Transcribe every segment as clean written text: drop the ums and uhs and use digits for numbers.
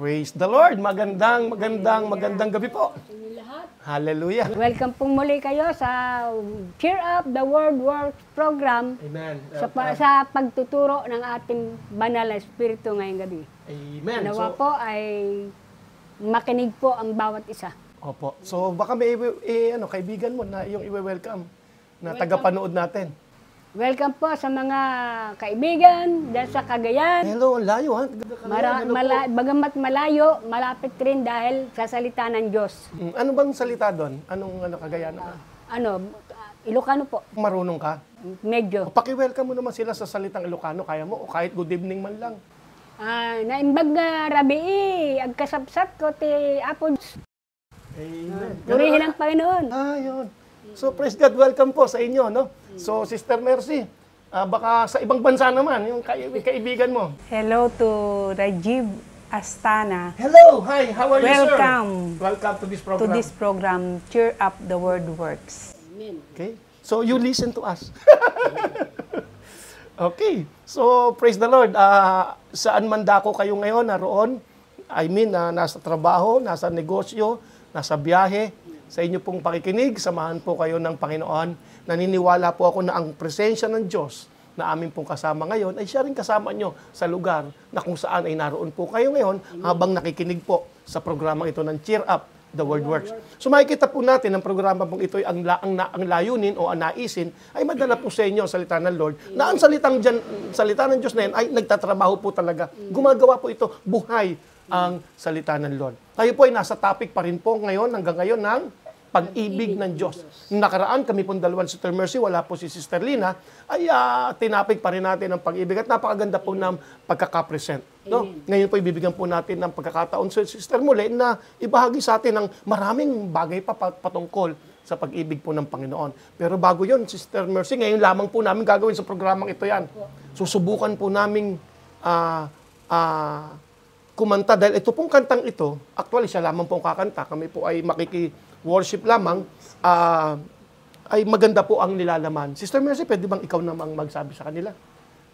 Praise the Lord! Magandang gabi po. Hallelujah. Welcome pong muli kayo sa Cheer Up the World Works program. Amen. Sa pagtuturo ng ating banal na espiritu ngayong gabi. Amen. Nawa po ay makinig po ang bawat isa. Opo. So baka may kaibigan mo na iyong i-welcome na tagapanood natin. Welcome po sa mga kaibigan dahil sa Cagayan. Hello, ang layo ha. Bagamat malayo, malapit rin dahil sa salita ng Diyos. Ano bang salita doon? Anong Cagayan? Ilocano po. Marunong ka? Medyo. Paki-welcome mo naman sila sa salitang Ilocano, kaya mo, o kahit good evening man lang. Naimbag nga rabii, agkasapsat ko ti Apo. Amen. Purihin ang Panginoon. Yun. So, praise God, welcome po sa inyo, no? So, Sister Mercy, baka sa ibang bansa naman, yung kaibigan mo. Hello to Rajiv Astana. Hello! Hi! How are you, sir? Welcome to this program. To this program, Cheer Up the Word Works. Amen. Okay? So, you listen to us. Okay. So, praise the Lord. Saan man dako kayo ngayon, naroon? Nasa trabaho, nasa negosyo, nasa biyahe, sa inyo pong pakikinig, samahan po kayo ng Panginoon. Naniniwala po ako na ang presensya ng Diyos na amin pong kasama ngayon ay siya rin kasama nyo sa lugar na kung saan ay naroon po kayo ngayon habang nakikinig po sa programang ito ng Cheer Up the World Works. So makikita po natin ang programa pong ito ay ang layunin o ang naisin ay madala po sa inyo ang salita ng Lord na ang salita ng Diyos na yan ay nagtatrabaho po talaga. Gumagawa po ito, buhay ang salita ng Lord. Tayo po ay nasa topic pa rin po ngayon, hanggang ngayon, ng pag-ibig ng Diyos. Nung nakaraan, kami pong dalawan, Sister Mercy, wala po si Sister Lina, ay tinapik pa rin natin ang pag-ibig at napakaganda po ng pagkakapresent. No? Ngayon po, ibibigyan po natin ng pagkakataon sa Sister muli na ibahagi sa atin ng maraming bagay pa patungkol sa pag-ibig po ng Panginoon. Pero bago yon, Sister Mercy, ngayon lamang po namin gagawin sa programang ito yan. Susubukan po namin kumanta dahil ito pong kantang ito, actually siya lamang pong kakanta, kami po ay makiki-worship lamang, ay maganda po ang nilalaman. Sister Mercy, pwede bang ikaw namang magsabi sa kanila?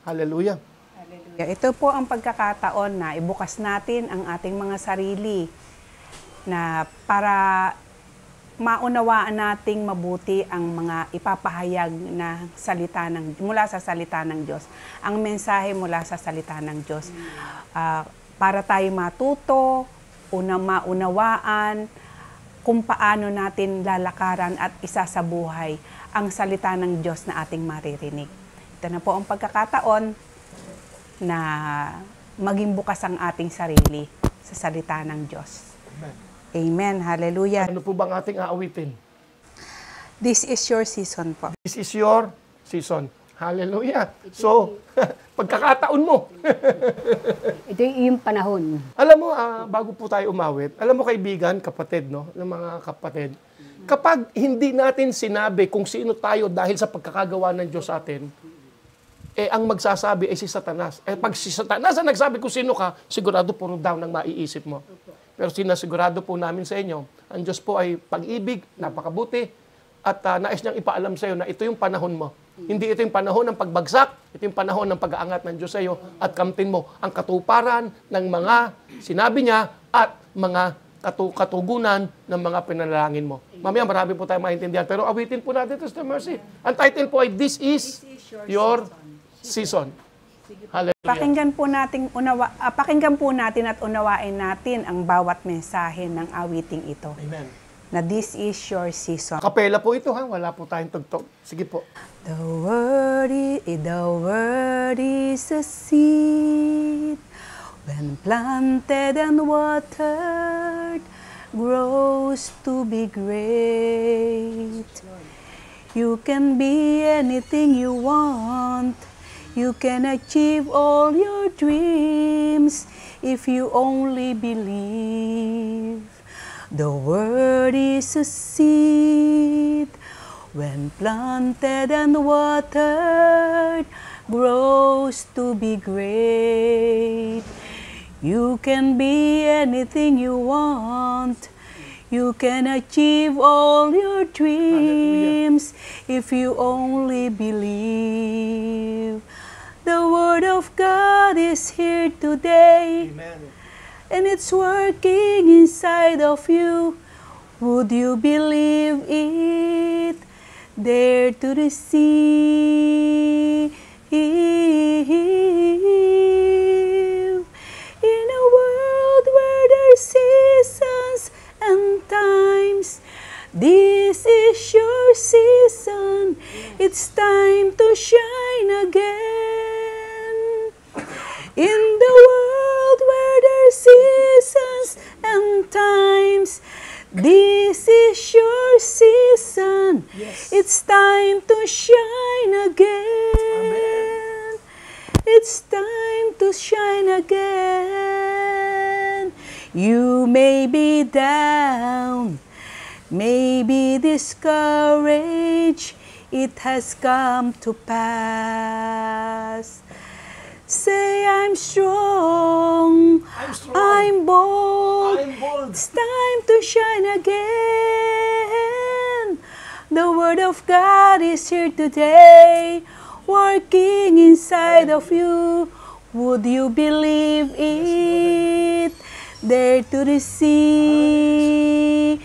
Hallelujah. Hallelujah. Ito po ang pagkakataon na ibukas natin ang ating mga sarili na para maunawaan nating mabuti ang mga ipapahayag na salita mula sa salita ng Diyos. Ang mensahe mula sa salita ng Diyos. Para tayo matuto, maunawaan kung paano natin lalakaran at isasabuhay ang salita ng Diyos na ating maririnig. Ito na po ang pagkakataon na maging bukas ang ating sarili sa salita ng Diyos. Amen. Amen. Hallelujah. Ano po bang ating aawitin? This is your season po. This is your season. Hallelujah. So, pagkakataon mo. Ito yung panahon. Alam mo, bago po tayo umawit, alam mo kaibigan, kapatid, no? Ng mga kapatid, kapag hindi natin sinabi kung sino tayo dahil sa pagkakagawa ng Diyos sa atin, ang magsasabi ay si Satanas. Pag si Satanas ang nagsabi kung sino ka, sigurado puro down ang maiisip mo. Pero sinasigurado po namin sa inyo, ang Diyos po ay pag-ibig, napakabuti, at nais niyang ipaalam sa iyo na ito yung panahon mo. Hindi ito yung panahon ng pagbagsak, ito yung panahon ng pag-aangat ng Diyos sa iyo at kamtin mo ang katuparan ng mga sinabi niya at mga katugunan ng mga pinalangin mo. Mamaya marami po tayo maintindihan, pero awitin po natin ito, Sister Mercy. Ang title po ay This is Your Season. Hallelujah. Pakinggan po natin at unawain natin ang bawat mensahe ng awiting ito. Amen. Na this is your season. Kapela po ito, ha? Wala po tayong tugtog. Sige po. The word is a seed. When planted and watered, grows to be great. You can be anything you want. You can achieve all your dreams if you only believe. The word is a seed. When planted and watered, grows to be great. You can be anything you want. You can achieve all your dreams if you only believe. The Word of God is here today. Amen. and it's working inside of you. Would you believe it? Dare to receive. In a world where there's seasons and times, this is your season. It's time to shine again. In the world where there's seasons and times, this is your season. Yes. It's time to shine again. It's time to shine again. You may be down, maybe discouraged. It has come to pass. Say, I'm strong, I'm strong. I'm bold. I'm bold. It's time to shine again. The Word of God is here today, working inside of you. Would you believe it? Dare to receive.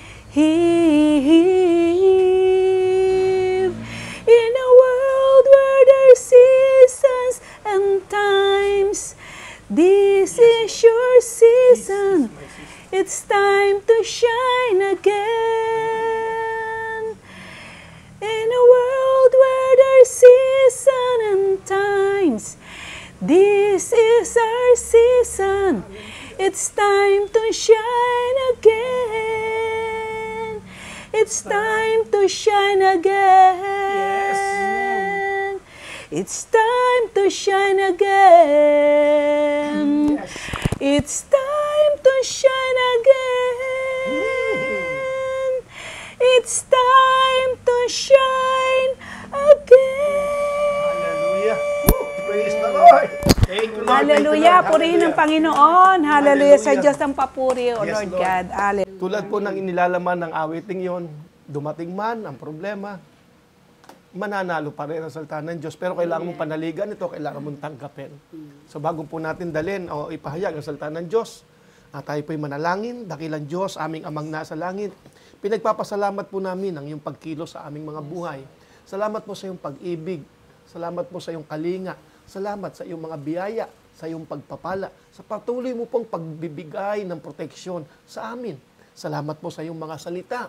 In a world where there's seasons and times, this is your season. It's time to shine again. In a world where there's season and times, this is our season. It's time to shine again. It's time to shine again. It's time to shine again. Yes. It's time to shine again. It's time to shine again. Hallelujah. Woo! Praise the Lord. Thank you, Lord. Hallelujah. Thank you, Lord. Purihin ng Panginoon. Hallelujah. Sa Hallelujah. Diyos ang papuri, O Yes, Lord Lord. God. Hallelujah. Tulad po ng inilalaman ng awiting yon, dumating man ang problema, mananalo pa rin ang salita ng Diyos. Pero kailangan mong panaligan ito, kailangan mong tanggapin. So bago po natin dalhin o ipahayag ang salita ng Diyos, tayo po'y manalangin, dakilang Diyos, aming amang nasa langit. Pinagpapasalamat po namin ang iyong pagkilos sa aming mga buhay. Salamat po sa iyong pag-ibig. Salamat po sa iyong kalinga. Salamat sa iyong mga biyaya, sa iyong pagpapala, sa patuloy mo pong pagbibigay ng proteksyon sa amin. Salamat po sa iyong mga salita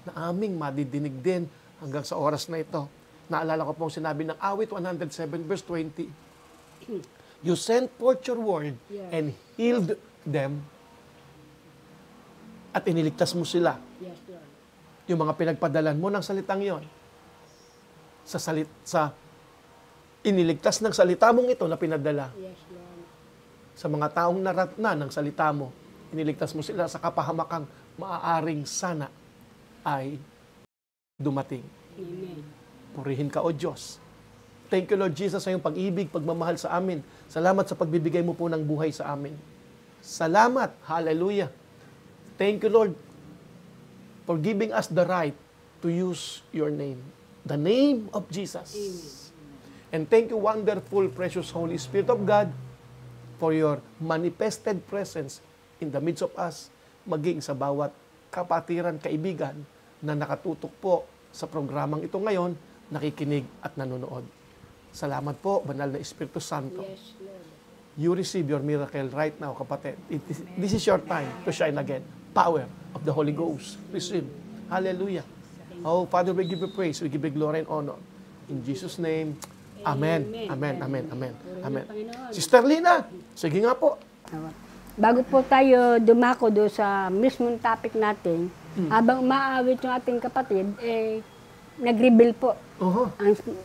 na aming madidinig din hanggang sa oras na ito. Naalala ko pong sinabi ng awit 107 verse 20, You sent forth your word and healed them at iniligtas mo sila. Yes, Lord. Yung mga pinagpadalan mo ng salitang yon, sa iniligtas ng salita mong ito na pinadala Yes, Lord. sa mga taong naratna ng salita mo, iniligtas mo sila sa kapahamakang maaaring sana ay dumating. Amen. Purihin ka, O Diyos. Thank you, Lord Jesus, sa iyong pag-ibig, pagmamahal sa amin. Salamat sa pagbibigay mo po ng buhay sa amin. Salamat. Hallelujah. Thank you, Lord, for giving us the right to use your name. The name of Jesus. And thank you, wonderful, precious Holy Spirit of God, for your manifested presence in the midst of us, maging sa bawat kapatiran, kaibigan na nakatutok po sa programang ito ngayon, nakikinig at nanonood. Salamat po, Banal na Espiritu Santo. Yes, Lord. You receive your miracle right now, kapatid. This is your time to shine again. Power of the Holy Ghost. Receive. Hallelujah. Oh, Father, we give you praise. We give you glory and honor. In Jesus' name, Amen. Amen. Amen. Amen. Amen. Sister Lina, sige nga po. Bago po tayo dumako do sa mismong topic natin, habang umaawit yung ating kapatid, nag-reveal po.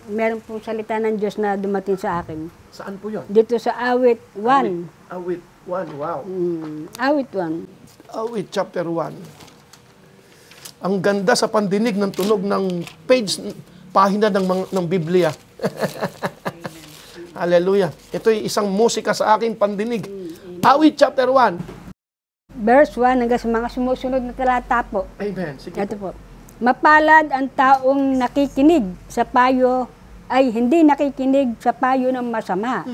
Meron pong salita ng Diyos na dumating sa akin. Saan po yun? Dito sa awit 1. Awit 1, wow. Awit 1. Awit chapter 1. Ang ganda sa pandinig ng tunog ng pahina ng Biblia. Hallelujah. Ito'y isang musika sa aking pandinig. Awit chapter 1. Verse 1 hanggang sa mga sumusunod na talata po. Amen. Sige Ito po. po. Mapalad ang taong nakikinig sa payo ay hindi nakikinig sa payo ng masama.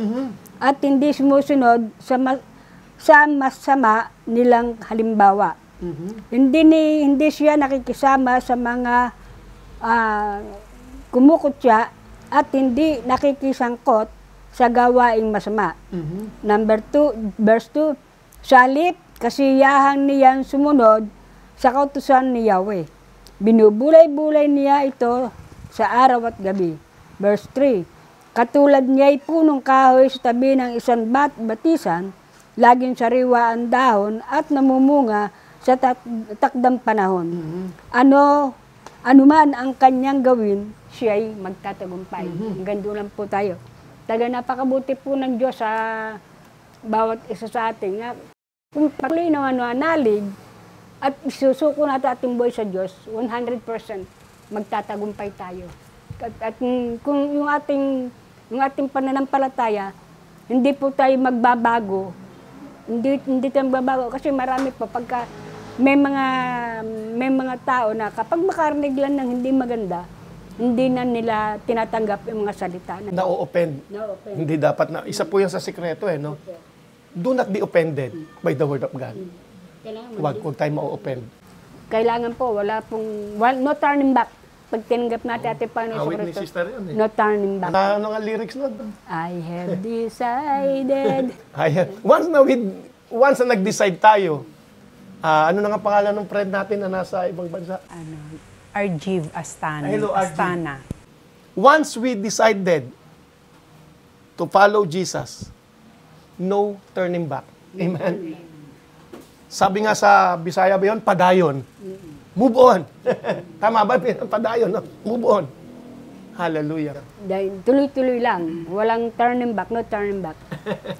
At hindi sumusunod sa sa masama nilang halimbawa. Hindi siya nakikisama sa mga kumukutya at hindi nakikisangkot sa gawaing masama. Number 2, verse 2, salip kasiyahan niyang sumunod sa kautusan ni Yahweh. Binubulay-bulay niya ito sa araw at gabi. Verse 3, katulad niya'y punong kahoy sa tabi ng isang batisan, laging sariwa ang dahon at namumunga sa takdang panahon. Anuman ang kanyang gawin, siya'y magtatagumpay. Hanggang doon lang po tayo. Napakabuti po ng Diyos sa bawat isa sa atin. Kung patuloy na mananalig at isusuko natin ating buhay sa Diyos, 100% magtatagumpay tayo. At kung yung ating pananampalataya, hindi po tayo magbabago. Hindi tayo magbabago kasi marami po pagka may mga tao na kapag makarinig lang ng hindi maganda, hindi na nila tinatanggap yung mga salita. Na-offend. Hindi dapat na. Isa po yan sa sikreto no? Do not be offended by the word of God. Huwag tayo ma-offend. Kailangan po, no turning back. Pag tinanggap natin ating Panginoon sa Awit ni sister yun no turning back. Ano nga lyrics nun? I have decided. Once na nag-decide tayo, ano na nga pangalan ng friend natin na nasa ibang bansa? Arjiv Astana. Hello, Arjiv. Astana. Once we decided to follow Jesus, no turning back. Amen. Sabi nga sa Bisaya ba yun? Padayon. Move on. Tama ba? Padayon. No? Move on. Hallelujah. Tuloy-tuloy lang. Walang turning back, no turning back.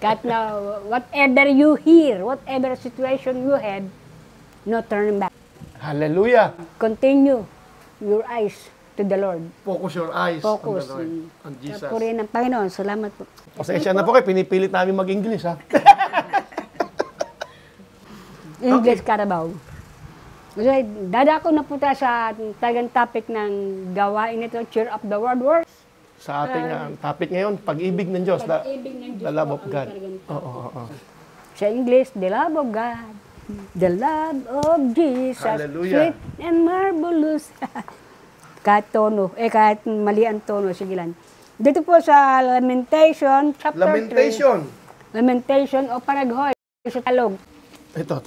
Kahit na whatever you hear, whatever situation you had, no turning back. Hallelujah. Continue your eyes to the Lord. Focus your eyes Focus on the Lord, on Jesus. Sa purihin ng Panginoon. Salamat po. Pasensya na po kayo, pinipilit namin mag-English, ha? English Carabao. Kasi dadako na po tayo sa tagang topic ng gawain nito, Cheer Up the World Wars. Sa ating topic ngayon, pag-ibig ng Diyos. Pag-ibig ng Diyos The love po of ang God. talagang Oo. Sa English, the love of God. The love of Jesus. Hallelujah. Sweet and marvelous. Kahit tono, kahit mali ang tono, sige lang. Dito po sa Lamentation, chapter 3. Lamentation o Panaghoy sa Talog. Ito.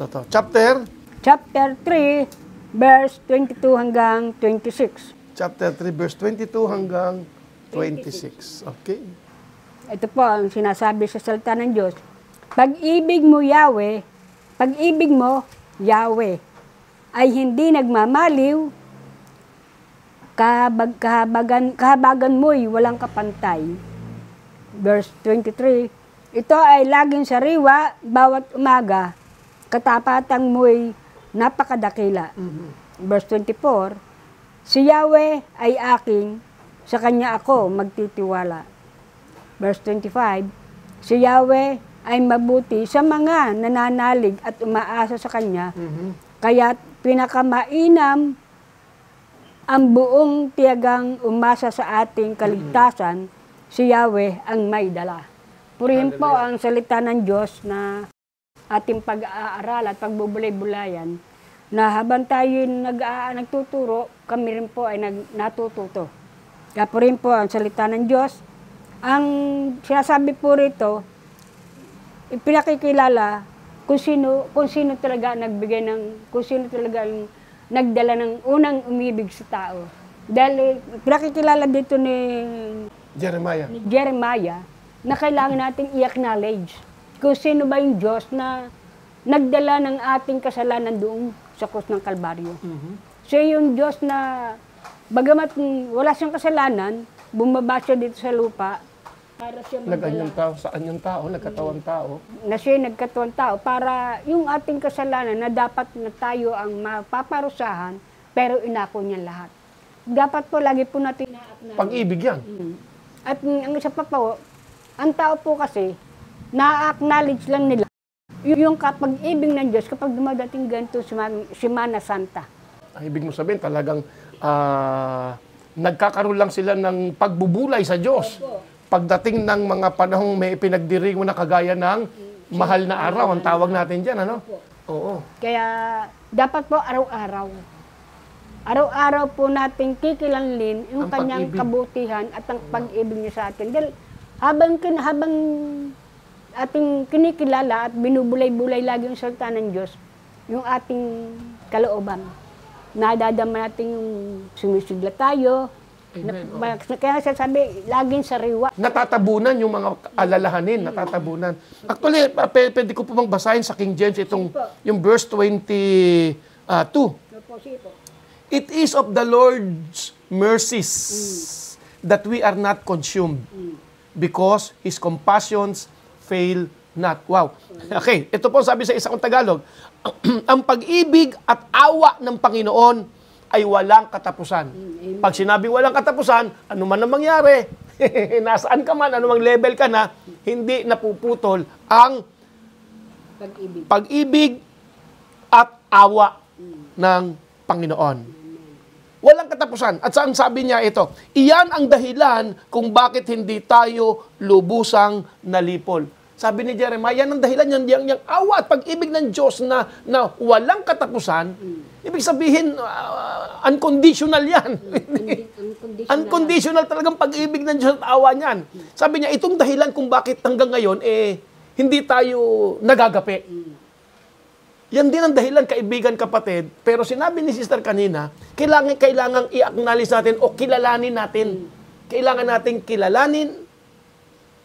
Chapter 3, verse 22 hanggang 26. Chapter 3, verse 22 hanggang 26. Okay. Ito po ang sinasabi sa salita ng Diyos. Pag-ibig mo, Yahweh, ay hindi nagmamaliw, kahabagan mo'y walang kapantay. Verse 23, ito ay laging sariwa bawat umaga, katapatan mo'y napakadakila. Verse 24, si Yahweh ay aking, sa Kanya ako magtitiwala. Verse 25, si Yahweh ay mabuti sa mga nananalig at umaasa sa Kanya, kaya pinakamainam ang buong tiyagang umasa sa ating kaligtasan, si Yahweh ang may dala. Purihin po ang salita ng Diyos na ating pag-aaral at pagbubulay-bulayan, na habang tayo nagtuturo, kami rin po ay natututo. Kaya purihin po ang salita ng Diyos. Ang sinasabi po rito, ipinakikilala kung sino talaga nagbigay kung sino talaga nagdala ng unang umibig sa tao. Dahil pinakikilala dito ni Jeremiah na kailangan nating i-acknowledge kung sino ba yung Diyos na nagdala ng ating kasalanan doon sa krus ng Kalbaryo. Siya yung Diyos na bagamat wala siyang kasalanan, bumaba siya dito sa lupa para siya Nag-anyang tao, sa anyang tao, nagkatawang tao. Na siya nagkatawang tao para yung ating kasalanan na dapat na tayo ang mapaparusahan, pero inako niya lahat. Dapat po lagi po natin Pag-ibig yan. At ang isa pa po, ang tao po kasi, na-acknowledge lang nila yung kapag-ibig ng Diyos kapag dumadating ganito Semana Santa. Ang ibig mo sabihin, talagang nagkakaroon lang sila ng pagbubulay sa Diyos. Pagdating ng mga panahong may ipinagdiriwang na kagaya ng Mahal na araw, ang tawag natin dyan, ano? Oo. Kaya dapat po araw-araw. Araw-araw po natin kikilanlin yung Ang kanyang pag-ibig. kabutihan at ang pag-ibig niya sa atin. Dahil habang ating kinikilala at binubulay-bulay lagi yung salita ng Diyos, yung ating kalooban, nadadama natin yung sumisigla tayo. Amen. Kaya sasabi, laging sariwa. Natatabunan yung mga alalahanin, natatabunan. Actually, pwede ko po bang basahin sa King James itong, yung verse 22. It is of the Lord's mercies that we are not consumed because His compassions fail not. Wow. Okay, ito po sabi sa isa kong Tagalog, ang pag-ibig at awa ng Panginoon ay walang katapusan. Pag sinabing walang katapusan, ano man ang mangyari, nasaan ka man, anumang level ka na, hindi napuputol ang pag-ibig at awa ng Panginoon. Walang katapusan. At saan sabi niya ito? Iyan ang dahilan kung bakit hindi tayo lubusang nalipol. Sabi ni Jeremiah, yan ang dahilan, yung awa at pag-ibig ng Diyos na walang katapusan. Ibig sabihin, unconditional yan. Unconditional talagang pag-ibig ng Diyos at awa niyan. Sabi niya, itong dahilan kung bakit hanggang ngayon, hindi tayo nagagapi. Yan din ang dahilan, kaibigan, kapatid. Pero sinabi ni Sister kanina, kailangan i-acknowledge natin o kilalanin natin. Kailangan natin kilalanin,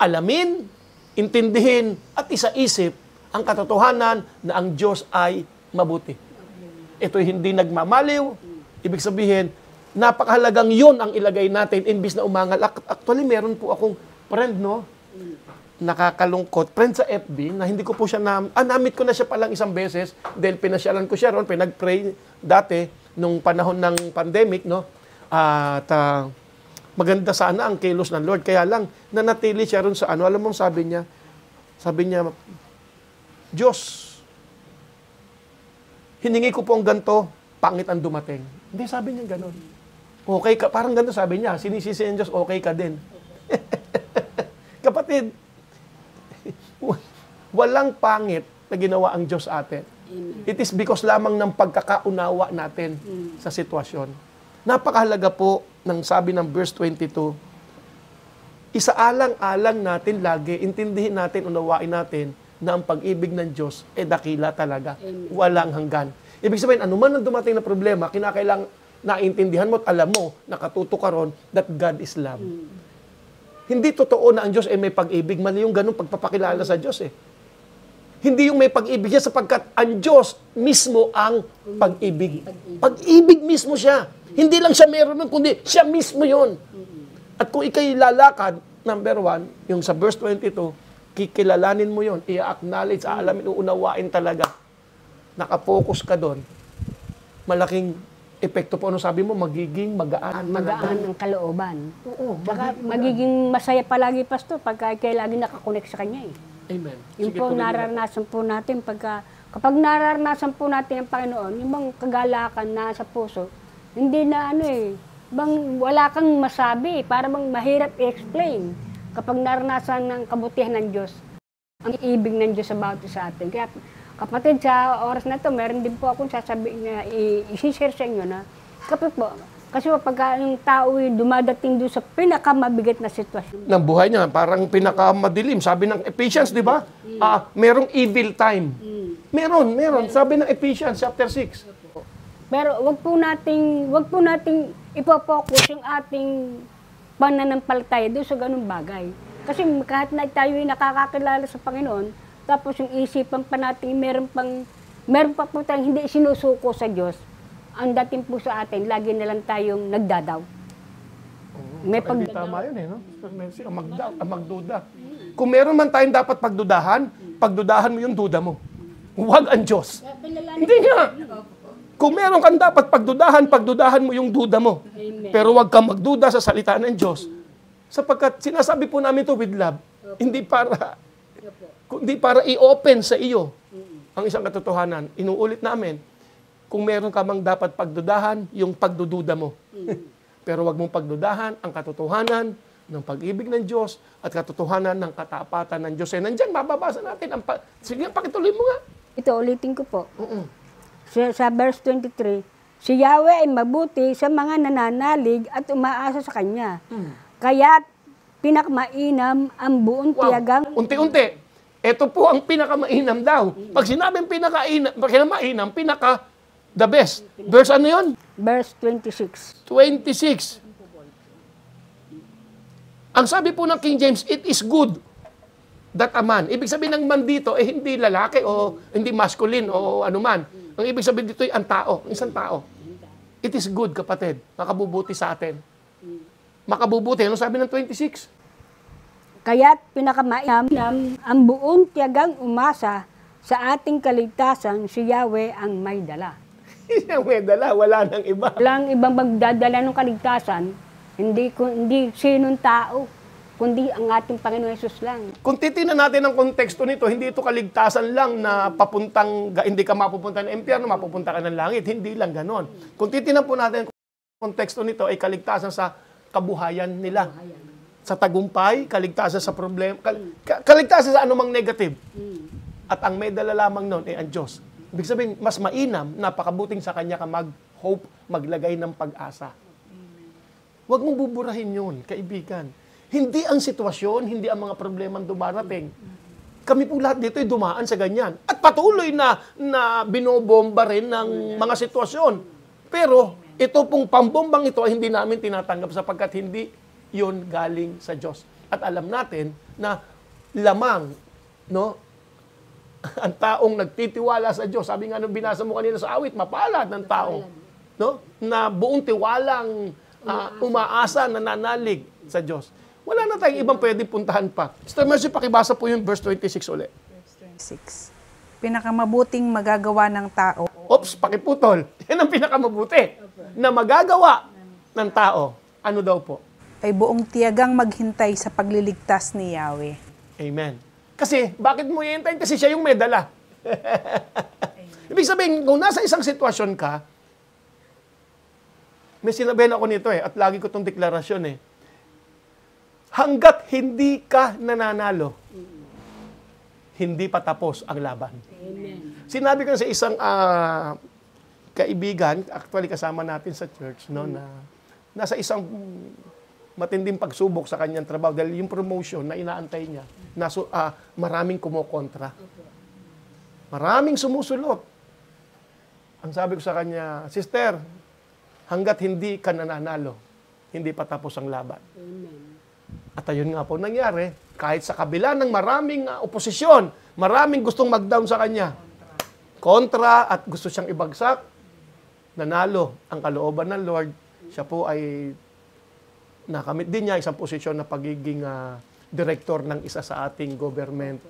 alamin, intindihin, at isaisip ang katotohanan na ang Diyos ay mabuti. Ito'y hindi nagmamaliw. Ibig sabihin, napakahalagang yun ang ilagay natin imbis na umangal. Actually, meron po akong friend, no? Nakakalungkot. Friend sa FB, na hindi ko po siya namit ko na siya palang isang beses dahil pinasyalan ko siya ron, pinag-pray dati nung panahon ng pandemic, no? At maganda sana ang kilos ng Lord. Kaya lang, nanatili siya ron sa alam mong sabi niya, Diyos, hiningi ko po ang ganito, pangit ang dumating. Hindi, sabi niya gano'n. Okay ka, parang gano'n sabi niya, sinisisi ng Diyos, okay ka din. Kapatid, walang pangit na ginawa ang Diyos atin. It is because lamang ng pagkakaunawa natin sa sitwasyon. Napakahalaga po ng sabi ng verse 22, isaalang-alang natin lagi, intindihin natin, unawain natin na ang pag-ibig ng Diyos dakila talaga. Walang hanggan. Ibig sabihin, anuman ang dumating na problema, kinakailangan naintindihan mo at alam mo, nakatuto ka ron, that God is love. Hindi totoo na ang Diyos ay may pag-ibig. Mali yung ganun pagpapakilala sa Diyos Hindi yung may pag-ibig siya sapagkat ang Diyos mismo ang pag-ibig. Pag-ibig mismo siya. Hindi lang siya meron nun, kundi siya mismo yon. At kung ikay lalakad, number 1, yung sa verse 22, kikilalanin mo yon, i-acknowledge, aalamin, uunawain talaga. Nakapokus ka doon. Malaking epekto po. Ano sabi mo? Magiging magaan. Magaan ang kalooban. Oo. Saka magiging masaya palagi, Pastor, pagka kayo lagi nakakonect sa Kanya Amen. Yung Sige, po tuloy mo. nararanasan po natin kapag nararanasan po natin ang Panginoon, yung bang kagalakan na sa puso, hindi na bang wala kang masabi, para bang mahirap i-explain kapag naranasan ng kabutihan ng Diyos, ang ibig ng Diyos about sa atin. Kaya kapatid, sa oras na to, meron din po akong sasabihin na i-share sa inyo na kapag po, kasi pagka ang tao dumadating doon sa pinakamabigat na sitwasyon. Ng buhay niya, parang pinakamadilim. Sabi ng Ephesians, di ba? Merong evil time. Meron. Sabi ng Ephesians chapter 6. Pero wag po nating ipopokus yung ating pananampalataya doon sa ganung bagay. Kasi kahit na tayo ay nakakakilala sa Panginoon, tapos yung isipan pa natin meron pa po tayong hindi sinusuko sa Diyos, ang dating po sa atin, lagi na lang tayong nagdadaw. May Hindi tama yun no? Ang magduda. Kung meron man tayong dapat pagdudahan mo yung duda mo. Huwag ang Diyos. Hindi nga. Kung meron kang dapat pagdudahan mo yung duda mo. Amen. Pero huwag kang magduda sa salita ng Diyos. Sapagkat sinasabi po namin to with love, hindi para i-open sa iyo ang isang katotohanan. Inuulit namin, kung meron ka mang dapat pagdudahan, yung pagdududa mo. Pero wag mong pagdudahan ang katotohanan ng pag-ibig ng Diyos at katotohanan ng katapatan ng Diyos. Nandyan, mababasa natin. Sige, pakituloy mo nga. Ito, ulitin ko po. Sa verse 23, si Yahweh ay mabuti sa mga nananalig at umaasa sa Kanya. Kaya't pinakamainam ang buong tiyagang... Unti-unti. Ito po ang pinakamainam daw. Pag sinabing pinakamainam, the best. Verse ano yun? Verse 26. 26. Ang sabi po ng King James, it is good that a man. Ibig sabihin ng man dito, hindi lalaki o hindi masculine o anuman. Ang ibig sabihin dito ay ang tao, isang tao. It is good, kapatid. Makabubuti sa atin. Makabubuti. Ano sabi ng 26? Kaya't pinakamainam ang buong tiyagang umasa sa ating kaligtasan, si Yahweh ang may dala. Siyang may dala, wala nang iba. Walang ibang magdadala ng kaligtasan, hindi sinong tao, kundi ang ating Panginoon Hesus lang. Kung titingnan natin ang konteksto nito, hindi ito kaligtasan lang na hindi ka mapupunta ng impyerno, mapupunta ka ng langit. Hindi lang ganon. Kung titingnan po natin ang konteksto nito, ay kaligtasan sa kabuhayan nila. Sa tagumpay, kaligtasan sa problema, kaligtasan sa anumang negative. At ang may dala lamang nun ay ang Diyos. Ibig sabihin, mas mainam, napakabuting sa Kanya ka mag-hope, maglagay ng pag-asa. Huwag mong buburahin yun, kaibigan. Hindi ang sitwasyon, hindi ang mga problemang dumarating. Kami po lahat dito ay dumaan sa ganyan. At patuloy na binobomba rin ng mga sitwasyon. Pero ito pong pambombang ito ay hindi namin tinatanggap sapagkat hindi yun galing sa Diyos. At alam natin na lamang, no, ang taong nagtitiwala sa Diyos. Sabi nga nung binasa mo kanina sa awit, mapalad ng tao, no, na buong tiwalang umaasa, nananalig sa Diyos. Wala na tayong ibang pwedeng puntahan pa. Sister Mercy, pakibasa po yung verse 26 ulit. Verse 26. Pinakamabuting magagawa ng tao. Oops, pakiputol. Yan ang pinakamabuti na magagawa ng tao. Ano daw po? Ay buong tiyagang maghintay sa pagliligtas ni Yahweh. Amen. Kasi, bakit mo hihintayin? Kasi siya yung may dala. Ibig sabihin, kung nasa isang sitwasyon ka, may sinabihan ako nito at lagi ko itong deklarasyon hanggat hindi ka nananalo, hindi pa tapos ang laban. Amen. Sinabi ko sa isang kaibigan, actually kasama natin sa church, no, na nasa isang matinding pagsubok sa kanyang trabaho dahil yung promotion na inaantay niya, maraming kumokontra. Maraming sumusulot. Ang sabi ko sa kanya, sister, hanggat hindi ka nananalo, hindi pa tapos ang laban. Amen. At ayun nga po nangyari, kahit sa kabila ng maraming oposisyon, maraming gustong mag-down sa kanya. Kontra at gusto siyang ibagsak, nanalo ang kalooban ng Lord. Siya po ay nakamit din niya isang posisyon na pagiging director ng isa sa ating government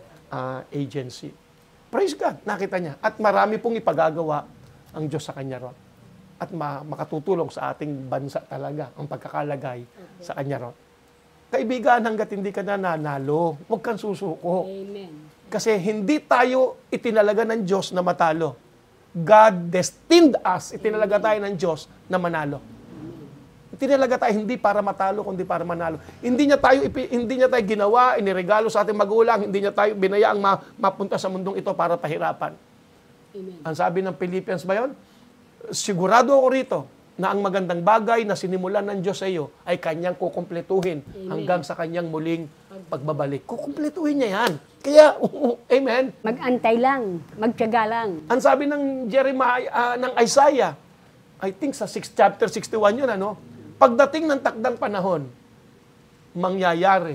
agency. Praise God, nakita niya. At marami pong ipagagawa ang Diyos sa kanya ron. At makatutulong sa ating bansa talaga ang pagkakalagay sa kanya ron. Kaibigan, hanggat hindi ka nanalo, huwag kang susuko. Amen. Kasi hindi tayo itinalaga ng Diyos na matalo. God destined us, itinalaga tayo ng Diyos na manalo. Itinalaga tayo hindi para matalo, kundi para manalo. Hindi niya tayo ginawa, iniregalo sa ating magulang, hindi niya tayo binayaang mapunta sa mundong ito para pahirapan. Amen. Ang sabi ng Philippians ba yun? Sigurado ako rito na ang magandang bagay na sinimulan ng Diyos sa iyo ay Kanyang kukumpletuhin hanggang sa Kanyang muling pagbabalik. Kukumpletuhin niya yan. Kaya, amen. Mag-antay lang, magtiyaga lang. Ang sabi ng Jeremiah, ng Isaiah, I think sa chapter 61 yun, pagdating ng takdang panahon, mangyayari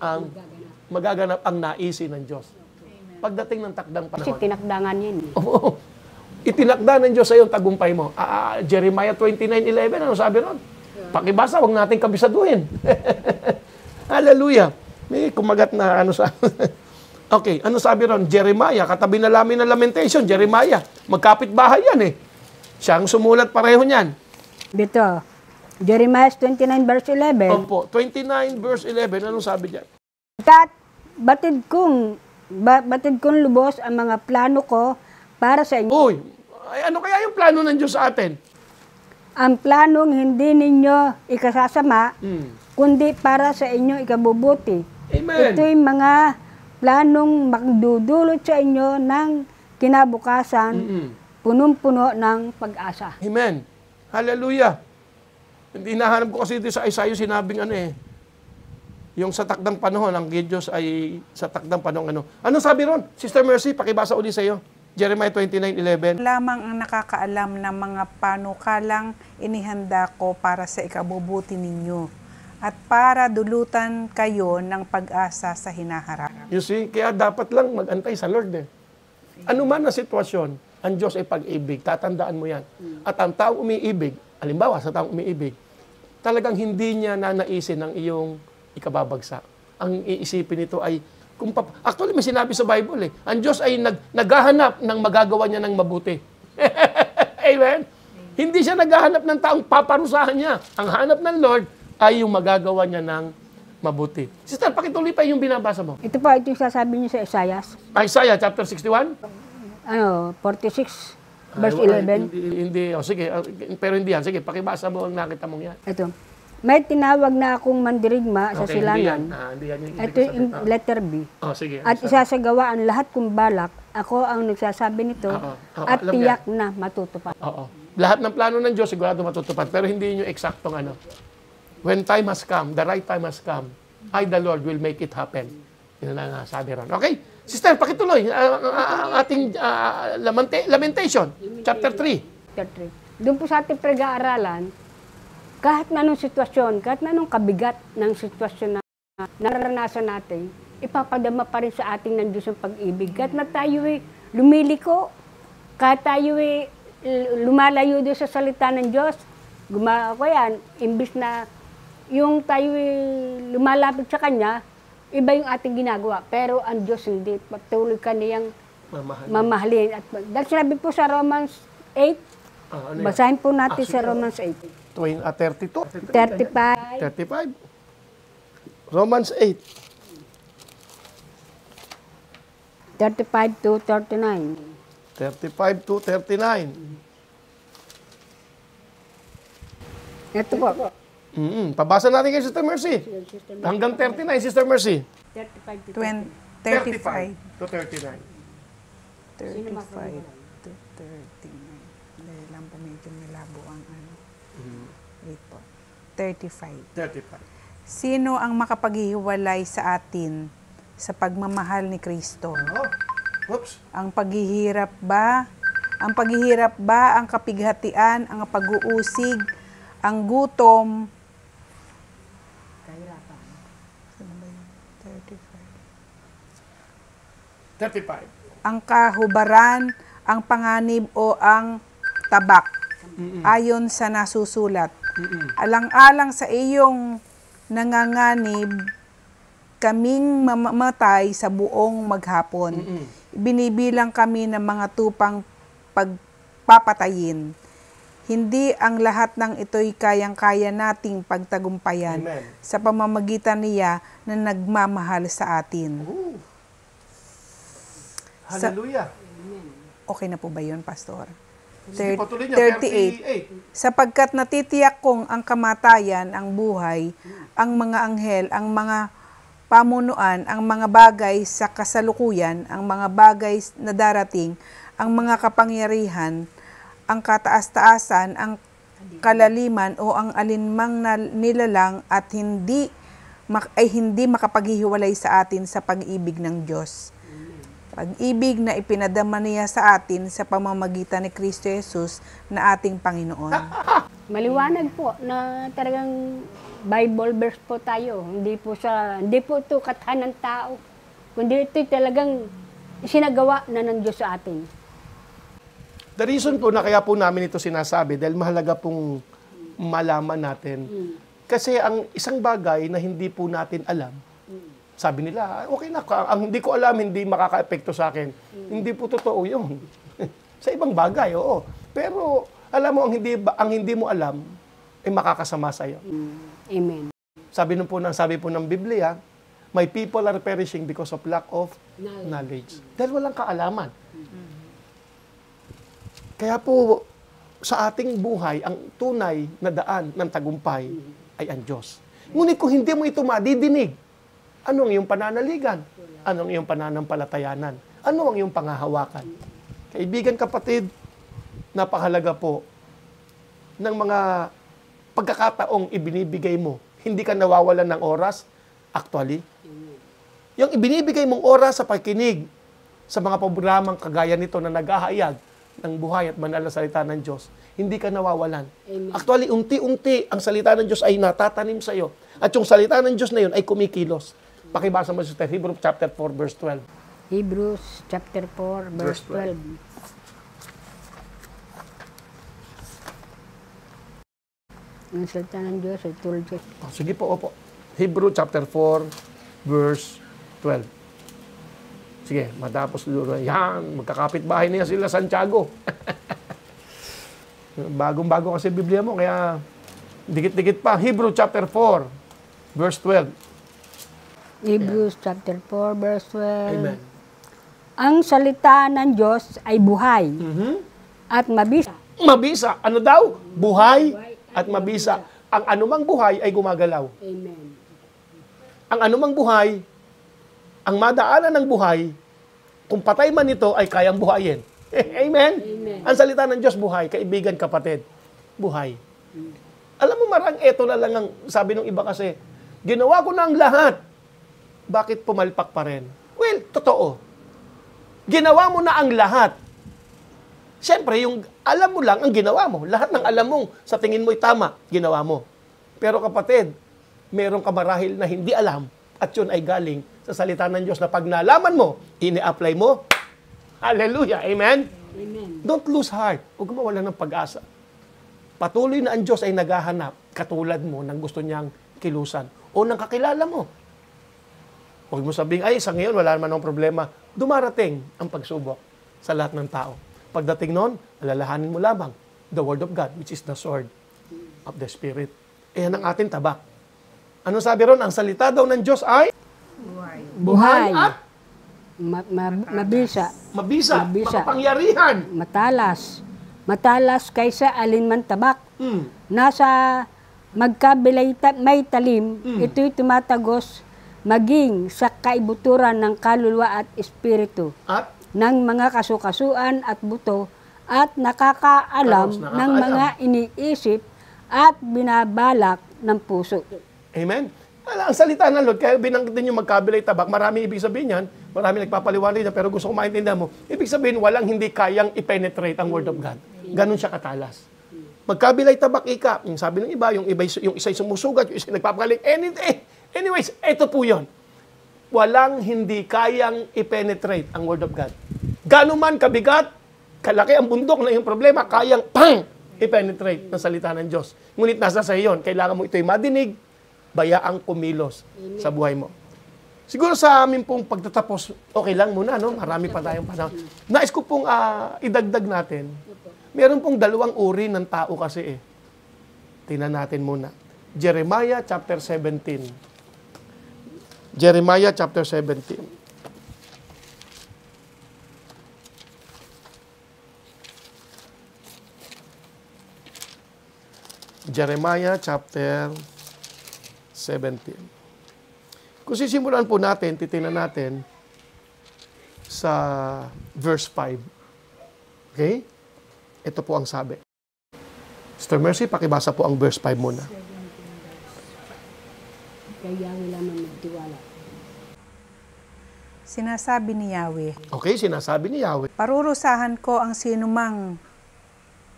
ang magaganap ang naisin ng Diyos. Pagdating ng takdang Kasi panahon. tinakdangan yan. Oo. Itinakda ng Diyos sa iyo ang tagumpay mo. Jeremiah 29:11, ano sabi ron? Pakibasa, huwag natin kabisaduhin. Hallelujah. May kumagat na sa... Okay, ano sabi ron? Jeremiah, katabi na namin ng Lamentation, Jeremiah. Magkapit bahay yan Siya ang sumulat pareho niyan. Dito, Jeremiah 29 verse 11. Opo, 29 verse 11, anong sabi diyan? Kat, batid kong lubos ang mga plano ko para sa inyo. Uy, ay, ano kaya yung plano ng Diyos sa atin? Ang planong hindi ninyo ikasasama, kundi para sa inyong ikabubuti. Amen. Ito'y mga planong magdudulot sa inyo ng kinabukasan, punong-puno ng pag-asa. Amen. Hallelujah. Hindi nahanap ko kasi dito sa Isaiah sinabing yung sa takdang panahon, ang Diyos ay sa takdang panahon Ano sabi ron? Sister Mercy, pakibasa uli sa iyo. Jeremiah 29:11. Lamang ang nakakaalam ng mga panukalang inihanda ko para sa ikabubuti ninyo at para dulutan kayo ng pag-asa sa hinaharap. You see, kaya dapat lang mag-antay sa Lord Ano man ang sitwasyon, ang Diyos ay pag-ibig. Tatandaan mo yan. At ang taong umiibig, halimbawa sa taong umiibig, talagang hindi niya nanaisin ang iyong ikababagsak. Ang iisipin nito ay, actually may sinabi sa Bible ang Diyos ay naghahanap ng magagawa niya ng mabuti. Amen? Hindi siya naghahanap ng taong paparusahan niya. Ang hanap ng Lord ay yung magagawa niya ng mabuti. Sister, pakituloy pa yung binabasa mo. Ito po, ito yung sasabi niyo sa Isaiah. Isaiah chapter 61? 46, verse 11. Hindi. Sige, pero hindi yan. Sige, pakibasa mo ang nakita mong yan. Ito. May tinawag na akong mandirigma sa silangan. Hindi yan yung Ito yung letter B. Sige. At isasagawa ang lahat kong balak. Ako ang nagsasabi nito at alam tiyak na matutupad. Oo. Lahat ng plano ng Diyos, sigurado matutupad. Pero hindi yung eksaktong When time has come, the right time has come, I, the Lord, will make it happen. Yun ang sabi ron. Okay? Sister, pakituloy ang ating Lamentation, chapter 3. Chapter 3. Doon po sa ating pag-aaralan, kahit na anong sitwasyon, kahit na anong kabigat ng sitwasyon na naranasan natin, ipapadama pa rin sa ating ng Diyos ang pag-ibig. Kahit na tayo lumiliko, kahit tayo lumalayo doon sa salita ng Diyos, imbis na yung tayo lumalapit sa Kanya, iba yung ating ginagawa. Pero ang Diyos hindi. Patuloy ka niyang mamahalin. At dahil sinabi po sa Romans 8, basahin po natin sa Romans 8. 32. 35. 35. Romans 8. 35 to 39. 35 to 39. Ito po. Pabasa natin kay Sister Mercy. Hanggang 39, Sister Mercy. 35 to 35 to 39. 35 to 39. Dahil lang po medyo malabo ang wait po. 35. 35. Sino ang makapaghihiwalay sa atin sa pagmamahal ni Kristo? Oops. Ang paghihirap ba, ang kapighatian, ang pag-uusig, ang gutom, 35. ang kahubaran, ang panganib o ang tabak, ayon sa nasusulat. Alang-alang sa iyong nanganganib, kaming mamamatay sa buong maghapon. Binibilang kami ng mga tupang pagpapatayin. Hindi ang lahat ng ito'y kayang-kaya nating pagtagumpayan. Amen. Sa pamamagitan niya na nagmamahal sa atin. Hallelujah. Okay na po ba yun, Pastor? Sige, patuloy niya, 38. Sapagkat natitiyak kong ang kamatayan, ang buhay, ang mga anghel, ang mga pamunuan, ang mga bagay sa kasalukuyan, ang mga bagay na darating, ang mga kapangyarihan, ang kataas-taasan, ang kalaliman o ang alinmang nilalang at hindi makapaghihiwalay sa atin sa pag-ibig ng Diyos. Pag-ibig na ipinadama niya sa atin sa pamamagitan ni Kristo Jesus na ating Panginoon. Maliwanag po na talagang Bible verse po tayo. Hindi po ito katahan ng tao. Kundi ito talagang isinagawa na ng Diyos sa atin. The reason po na kaya po namin ito sinasabi, dahil mahalaga pong malaman natin. Kasi ang isang bagay na hindi po natin alam, sabi nila, okay na, ang hindi ko alam, hindi makaka-epekto sa akin. Hindi po totoo yun. Sa ibang bagay, oo. Pero, alam mo, ang hindi mo alam, ay makakasama sa'yo. Amen. Sabi po ng Biblia, my people are perishing because of lack of knowledge. Dahil walang kaalaman. Kaya po, sa ating buhay, ang tunay na daan ng tagumpay ay ang Diyos. Ngunit kung hindi mo ito madidinig, ano ang iyong pananaligan? Ano ang iyong pananampalatayanan? Ano ang iyong pangahawakan? Kaibigan, kapatid, napakahalaga po ng mga pagkakataong ibinibigay mo. Hindi ka nawawalan ng oras, actually. Yung ibinibigay mong oras sa pakikinig sa mga programang kagaya nito na naghahayag ng buhay at banal na salita ng Diyos, hindi ka nawawalan. Amen. Actually, unti-unti ang salita ng Diyos ay natatanim sa iyo. At yung salita ng Diyos na yun ay kumikilos. Pakibasa mo sa Hebrews chapter 4, verse 12. Hebrews chapter 4, verse 12. Ang salita ng Diyos ay tulad sa... Oh, sige po, opo. Hebrews chapter 4, verse 12. Sige, matapos doon. Yan, magkakapit bahay niya sila Santiago. Bagong-bago kasi Biblia mo, kaya dikit-dikit pa. Hebrews chapter 4, verse 12. Hebrews chapter 4, verse 12. Amen. Ang salita ng Diyos ay buhay at mabisa. Mabisa. Ano daw? Buhay at mabisa. Ang anumang buhay ay gumagalaw. Amen. Ang anumang buhay, ang madaanan ng buhay, kung patay man ito, ay kayang buhayin. Amen? Amen. Ang salita ng Diyos, buhay. Kaibigan, kapatid, buhay. Alam mo, marang eto na lang ang sabi ng iba kasi, ginawa ko na ang lahat. Bakit pumalpak pa rin? Well, totoo. Ginawa mo na ang lahat. Siyempre, yung alam mo lang ang ginawa mo. Lahat ng alam mong sa tingin mo'y tama, ginawa mo. Pero kapatid, meron ka marahil na hindi alam at yun ay galing sa salita ng Diyos na pag nalaman mo, ini-apply mo. Hallelujah. Amen? Amen. Don't lose heart. Huwag mawala ng pag-asa. Patuloy na ang Diyos ay naghahanap katulad mo ng gusto niyang kilusan o ng kakilala mo. Huwag mo sabihin, ay, sa ngayon wala naman akong problema. Dumarating ang pagsubok sa lahat ng tao. Pagdating noon, alalahanin mo lamang the Word of God, which is the sword of the Spirit. Yan ang ating tabak. Ano sabi ron? Ang salita daw ng Diyos ay Buhay. at Mabisa. mabisa, Mabisa. makapangyarihan. Matalas. Matalas kaysa alinman tabak. Mm. Nasa magkabilay may talim, ito'y tumatagos maging sa kaibuturan ng kaluluwa at espiritu, At ng mga kasukasuan at buto, at nakakaalam ng mga iniisip at binabalak ng puso. Amen? Ang salita ng Lord, kaya binanggit din yung magkabilay tabak, marami ibig sabihin yan, marami nagpapaliwanag yan, pero gusto ko maintindihan mo, ibig sabihin, walang hindi kayang i-penetrate ang Word of God. Ganon siya katalas. Magkabilay tabak ika, yung sabi ng iba, yung isa'y sumusugat, yung isa'y nagpapagaling, anyways, ito po yun. Walang hindi kayang i-penetrate ang Word of God. Gano'n man kabigat, kalaki ang bundok na yung problema, kayang i-penetrate ng salita ng Diyos. Ngunit nasa sa iyon, kailangan mo ito'y madinig, bayaang kumilos sa buhay mo. Siguro sa amin pong pagtatapos, okay lang muna, no? Marami pa tayong panahon. Nais ko pong idagdag natin. Meron pong dalawang uri ng tao kasi eh. Tingnan natin muna. Jeremiah chapter 17. Jeremiah chapter 17. Jeremiah chapter 17. Kung sisimulan po natin, titingnan natin sa verse 5. Okay? Ito po ang sabi. Sister Mercy, pakibasa po ang verse 5 muna. Kaya wala man magtiwala. Sinasabi ni Yahweh, Okay, sinasabi ni Yahweh. parurusahan ko ang sinumang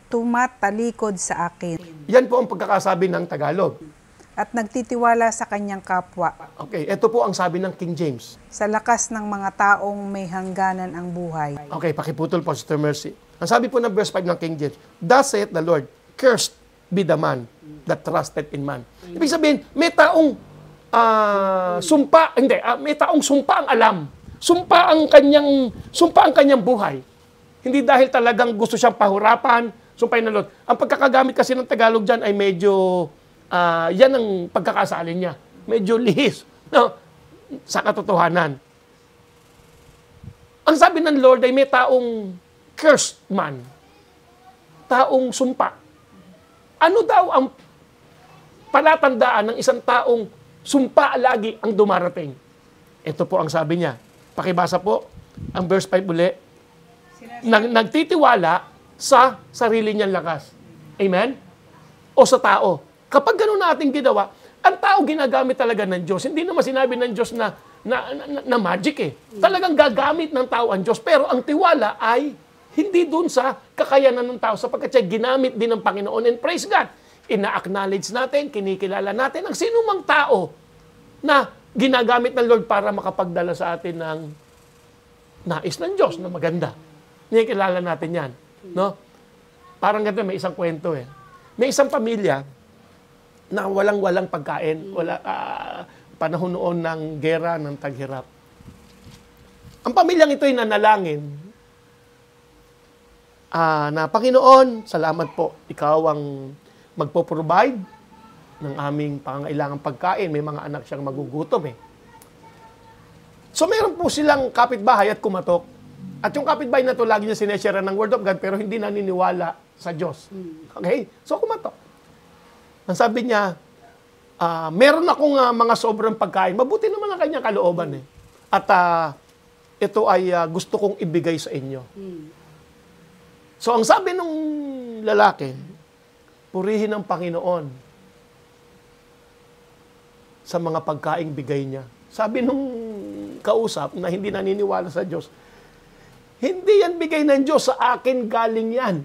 tumatalikod sa akin Yan po ang pagkakasabi ng Tagalog. at nagtitiwala sa kanyang kapwa. Okay, ito po ang sabi ng King James. Sa lakas ng mga taong may hangganan ang buhay. Okay, pakiputol po, Sister Mercy. Ang sabi po ng verse 5 ng King James, Thus saith the Lord, cursed be the man that trusted in man. Ibig sabihin, may taong may taong sumpa ang alam. Sumpa ang kanyang buhay. Hindi dahil talagang gusto siyang pahurapan, sumpahin ng Lord. Ang pagkakagamit kasi ng Tagalog dyan ay medyo, yan ang pagkakasalin niya. Medyo lihis. No? Sa katotohanan. Ang sabi ng Lord ay may taong cursed man. Taong sumpa. Ano daw ang palatandaan ng isang taong sumpa lagi ang dumarating. Ito po ang sabi niya. Pakibasa po ang verse 5 uli. Nagtitiwala sa sarili niyang lakas. Amen? O sa tao. Kapag gano'n natin ginawa, ang tao ginagamit talaga ng Diyos. Hindi naman sinabi ng Diyos na magic eh. Talagang gagamit ng tao ang Diyos. Pero ang tiwala ay hindi dun sa kakayanan ng tao sapagkat siya ginamit din ng Panginoon. And praise God, ina-acknowledge natin, kinikilala natin ang sinumang tao na ginagamit ng Lord para makapagdala sa atin ng nais ng Diyos na maganda. Kinikilala natin yan. No? Parang ganito, may isang kwento eh. May isang pamilya na walang-walang pagkain, panahon noon ng gera, ng taghirap. Ang pamilyang ito ay nanalangin na Panginoon, salamat po, ikaw ang magpo-provide ng aming pangangailangang pagkain. May mga anak siyang magugutom eh. So meron po silang kapitbahay at kumatok. At yung kapitbahay na to lagi niya sineshare ng Word of God pero hindi naniniwala sa Diyos. Okay? So kumatok. Ang sabi niya, meron akong mga sobrang pagkain. Mabuti naman ang kanyang kalooban eh. At ito ay gusto kong ibigay sa inyo. So ang sabi nung lalaki, purihin ang Panginoon sa mga pagkaing bigay niya. Sabi nung kausap na hindi naniniwala sa Diyos, hindi yan bigay ng Diyos, sa akin galing yan.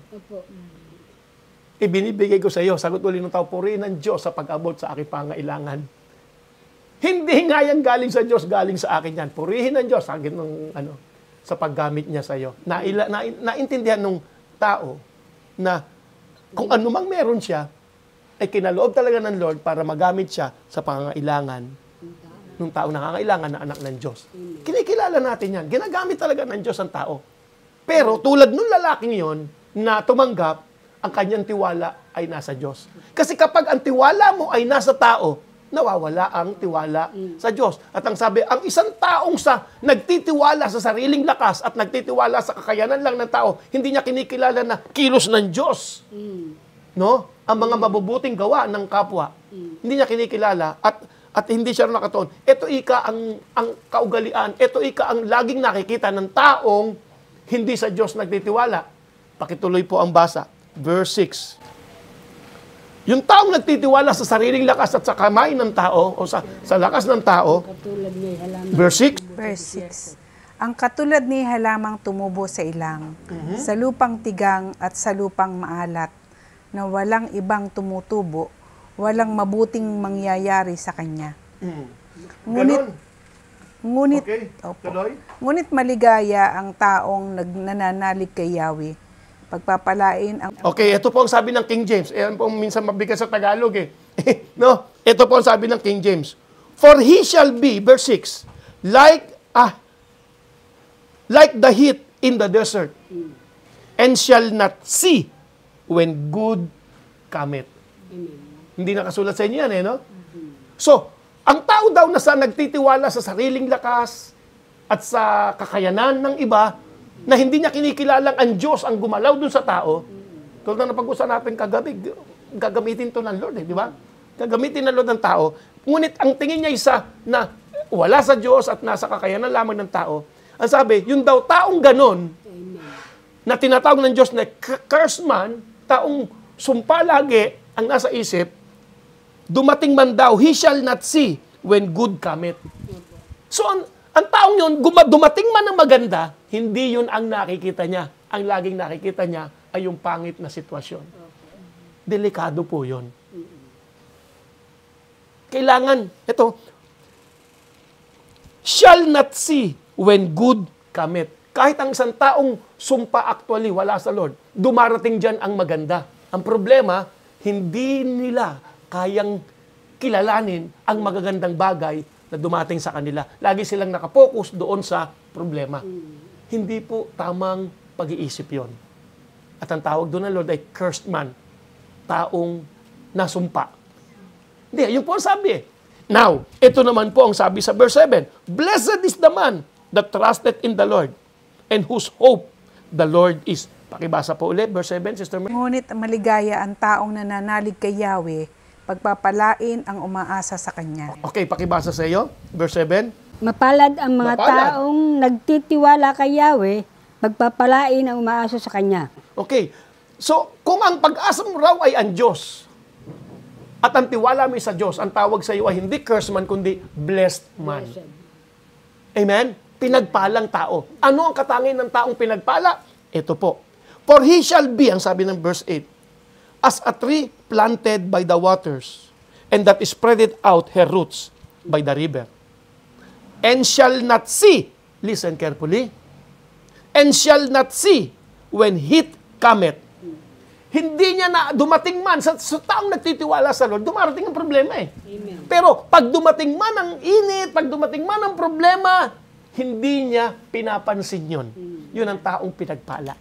Ibinibigay ko sa iyo. Sagot uli ng tao, purihin ng Diyos sa pag-abot sa aking pangailangan. Hindi nga yan galing sa Diyos, galing sa akin yan. Purihin ng Diyos sa akin sa paggamit niya sa iyo. Naintindihan ng tao na kung anumang meron siya, ay kinaloob talaga ng Lord para magamit siya sa pangangailangan ng taong nangangailangan na anak ng Diyos. Kinikilala natin yan. Ginagamit talaga ng Diyos ang tao. Pero tulad nung lalaking yon na tumanggap, ang kanyang tiwala ay nasa Diyos. Kasi kapag ang tiwala mo ay nasa tao, nawawala ang tiwala sa Diyos. At ang sabi, ang isang taong nagtitiwala sa sariling lakas at nagtitiwala sa kakayanan lang ng tao, hindi niya kinikilala na kilos ng Diyos. No? Ang mga mabubuting gawa ng kapwa. Hindi niya kinikilala at hindi siya nakatuon. Ito ika ang kaugalian. Ito ika ang laging nakikita ng taong hindi sa Diyos nagtitiwala. Pakituloy po ang basa. Verse 6. Yung taong nagtitiwala sa sariling lakas at sa kamay ng tao o sa lakas ng tao. Verse 6. Verse 6. Ang katulad ni halamang tumubo sa ilang, sa lupang tigang at sa lupang maalat, na walang ibang tumutubo, walang mabuting mangyayari sa kanya. Ngunit, okay. Ngunit maligaya ang taong nananalig kay Yahweh. Pagpapalain ang... Okay, ito po ang sabi ng King James. Ayan po minsan mabigat sa Tagalog eh. No? Ito po ang sabi ng King James. For he shall be, verse 6, like the heat in the desert, and shall not see when good cometh. Hindi nakasulat sa inyo yan eh, no? So, ang tao daw na nagtitiwala sa sariling lakas at sa kakayanan ng iba, na hindi niya kinikilalang ang Diyos ang gumalaw dun sa tao, tulad na napag-usapan natin kagabi, gagamitin to ng Lord, eh, di ba? Gagamitin ng Lord ng tao. Ngunit ang tingin niya isa na wala sa Diyos at nasa kakayanan lamang ng tao, ang sabi, yung daw taong ganon, na tinatawag ng Diyos na cursed man, taong sumpa lagi ang nasa isip, dumating man daw, he shall not see when good cometh. So, ang taong yun, dumating man ng maganda, hindi yun ang nakikita niya. Ang laging nakikita niya ay yung pangit na sitwasyon. Delikado po yun. Kailangan, ito, shall not see when good cometh. Kahit ang isang taong sumpa actually wala sa Lord, dumarating dyan ang maganda. Ang problema, hindi nila kayang kilalanin ang magagandang bagay na dumating sa kanila. Lagi silang nakapokus doon sa problema. Hindi po tamang pag-iisip yon. At ang tawag doon ng Lord ay cursed man, taong nasumpa. Hindi, yun po ang sabi eh. Now, ito naman po ang sabi sa verse 7. Blessed is the man that trusted in the Lord and whose hope the Lord is. Pakibasa po ulit, verse 7, Sister Mary. Ngunit maligaya ang taong nananalig kay Yahweh, pagpapalain ang umaasa sa Kanya. Okay, pakibasa sa iyo. Verse 7. Mapalad ang mga Mapalad. taong nagtitiwala kay Yahweh, pagpapalain ang umaasa sa Kanya. Okay. So, kung ang pag-asa mo raw ay ang Diyos, at ang tiwala mo sa Diyos, ang tawag sa iyo ay hindi cursed man, kundi blessed man. Amen? Pinagpalang tao. Ano ang katangian ng taong pinagpala? Ito po. For he shall be, ang sabi ng verse 8, as a tree planted by the waters, and that spreadeth out her roots by the river. And shall not see, listen carefully, and shall not see when heat cometh. Hindi niya na dumating man, sa taong nagtitiwala sa Lord, dumarating ang problema eh. Amen. Pero pag dumating man ang init, pag dumating man ang problema, hindi niya pinapansin yun. Yun ang taong pinagpala.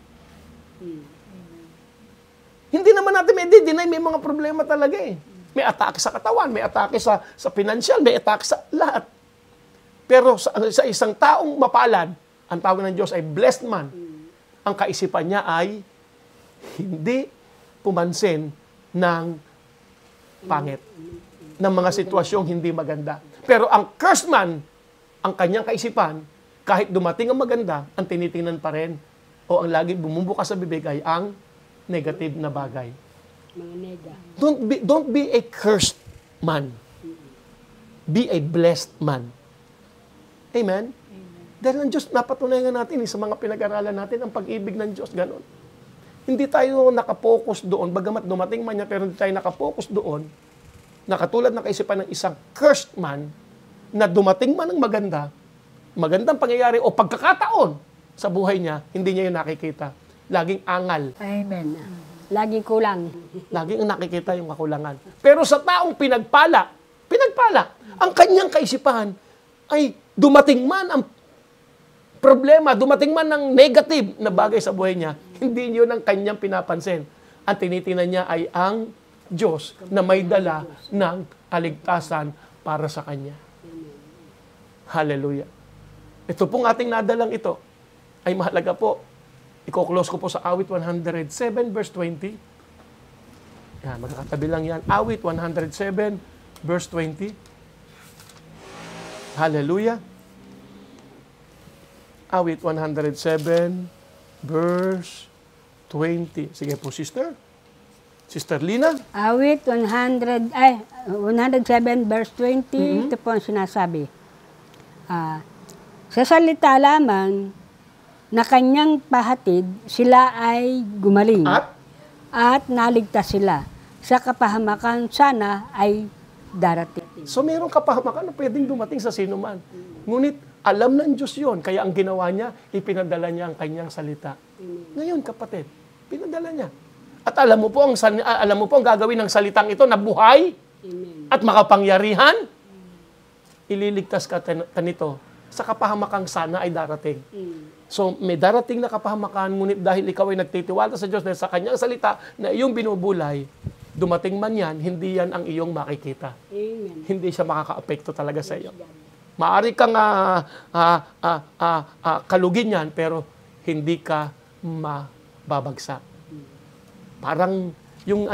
Hindi naman natin may deny, may mga problema talaga eh. May atake sa katawan, may atake sa financial, may atake sa lahat. Pero sa isang taong mapalad, ang tawag ng Diyos ay blessed man. Ang kaisipan niya ay hindi pumansin ng pangit, ng mga sitwasyong hindi maganda. Pero ang cursed man, ang kanyang kaisipan, kahit dumating ang maganda, ang tinitingnan pa rin, o ang lagi bumubukas sa bibig ay ang negative na bagay. Mga nega. Don't be a cursed man. Be a blessed man. Amen? Dahil ang Diyos, napatunayan natin sa mga pinag-aralan natin, ang pag-ibig ng Diyos, ganon. Hindi tayo nakapokus doon, bagamat dumating man niya, pero hindi tayo nakapokus doon, na katulad ng kaisipan ng isang cursed man, na dumating man ng magandang pangyayari o pagkakataon sa buhay niya, hindi niya yun nakikita. Laging angal. Amen. Laging kulang. Laging nakikita yung kakulangan. Pero sa taong pinagpala, ang kanyang kaisipan ay dumating man ang problema, dumating man ng negative na bagay sa buhay niya, hindi yun ang kanyang pinapansin. Ang tinitingnan niya ay ang Diyos na may dala ng kaligtasan para sa kanya. Hallelujah. Ito pong ating nadalang ito ay mahalaga po. I-close ko po sa awit 107 verse 20. Yan, magkakatabi lang yan. Awit 107 verse 20. Hallelujah. Awit 107 verse 20. Sige po, sister. Sister Lina. Awit 107 verse 20, ito po ang sinasabi. Sa salita lamang na kanyang pahatid, sila ay gumaling. At naligtas sila. Sa kapahamakan sana ay darating. So mayroong kapahamakan na pwedeng dumating sa sino man. Ngunit alam ng Diyos yun. Kaya ang ginawa niya, ipinadala niya ang kanyang salita. Ngayon, kapatid, pinadala niya. At alam mo po ang gagawin ng salitang ito na buhay at makapangyarihan. Ililigtas ka nito sa kapahamakang sana ay darating. So, may darating na kapahamakan, ngunit dahil ikaw ay nagtitiwala sa Diyos dahil sa kanyang salita na iyong binubulay, dumating man yan, hindi yan ang iyong makikita. Amen. Hindi siya makaka-apekto talaga sa iyo. Maari kang kalugin yan, pero hindi ka mababagsak. Parang yung